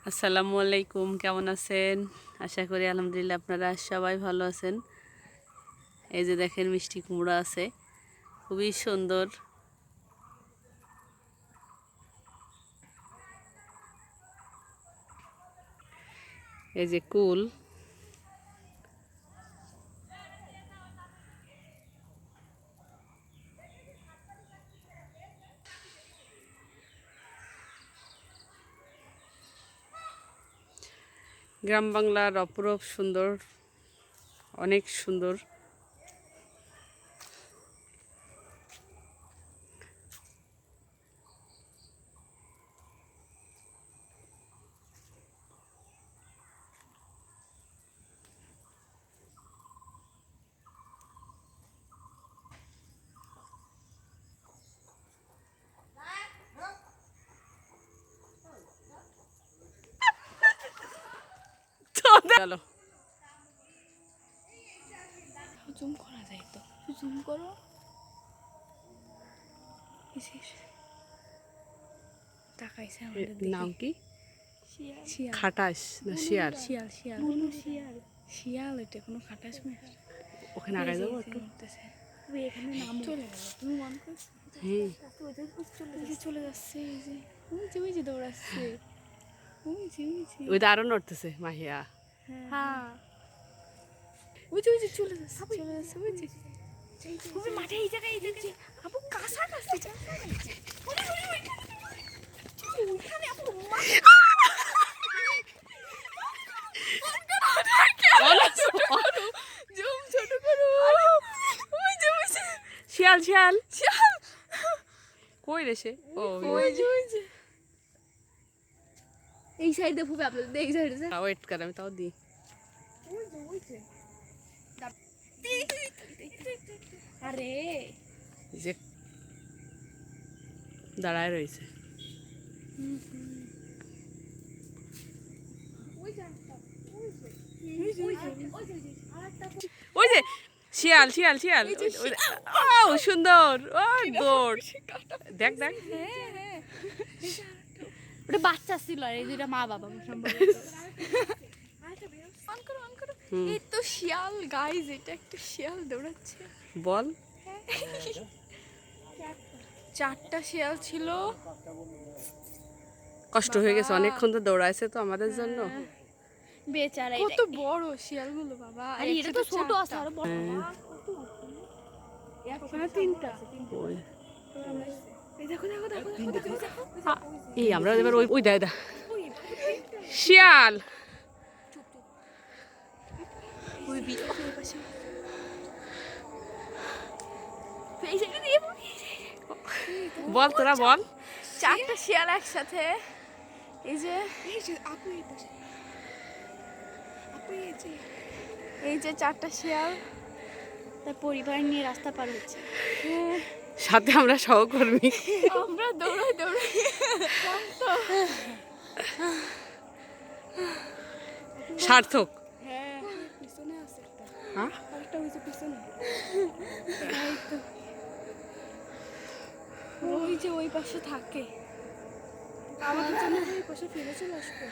আসসালামু আলাইকুম, কেমন আছেন? আশা করি আলহামদুলিল্লাহ আপনারা সবাই ভালো আছেন। এই যে দেখেন মিষ্টি কুমড়া আছে, খুবই সুন্দর। এই যে কুল, গ্রাম বাংলার অপরূপ সুন্দর, অনেক সুন্দর। চলো জুম করা যায় তো, জুম করো। তাকাইছে আমাদের দিকে। নাম কি? শিয়াল। খাটাস না শিয়ার? শিয়াল শিয়াল শিয়াল শিয়াল। এটা কোনো খাটাস মেয়ে। ওখানে আগে যাবো একটু। এখানে নাম চলে গেল, তুমি মন করছো? হ্যাঁ, চলে যাচ্ছে। এই যে ওই যে দৌড়াচ্ছে। ওই তো আরো নড়তেছে মাহিয়া। হ্যাঁ, ওই যে চলে যাচ্ছে। ওই যে মাঠে এই জায়গায় আপু কাছাকাছি। ওইখানে আপু ছোট করো। শিয়াল শিয়াল কই রে সে? ওই যে এই সাইডে ফুপে আপনাদের এই সাইডে। ওয়েট কর, আমি তাও দিই। আরে যে দাঁড়ায় রয়েছে। ওই যে শিয়াল শিয়াল শিয়াল। ও সুন্দর, ও দৌড়। দেখ দেখ, ওটা বাচ্চা ছিল আর এই দুইটা মা বাবা সম্ভবত। এই তো শিয়াল গাইজ, এটা একটা শিয়াল দৌড়াচ্ছে। বল। চারটা শিয়াল ছিল। কষ্ট হয়ে গেছে, অনেকক্ষণ তো দৌড়াইছে তো আমাদের জন্য। বেচারা, কত বড় শিয়ালগুলো বাবা। আরে এটা তো ছোট আছে, আরো বড়। ওখানে তিনটা। ওই এই দেখো দেখো দেখো এই আমরা এবার ওই ওই দাদা শিয়াল। বল তোরা বল। চারটা শিয়াল একসাথে। এই যে এই যে চারটা শিয়াল তার পরিবার নিয়ে রাস্তা পার হচ্ছে। সাথে আমরা সহকর্মী। আমরা দৌড়াই দৌড়াই সার্থক। হ্যাঁ, পিছনে আছে একটা। হ্যাঁ, আরেকটা হইছে পিছনে। এই তো ওই যে ওই পাশে থাকে। আমাদের জন্য ওই পাশে ফিরে চলে আসবে।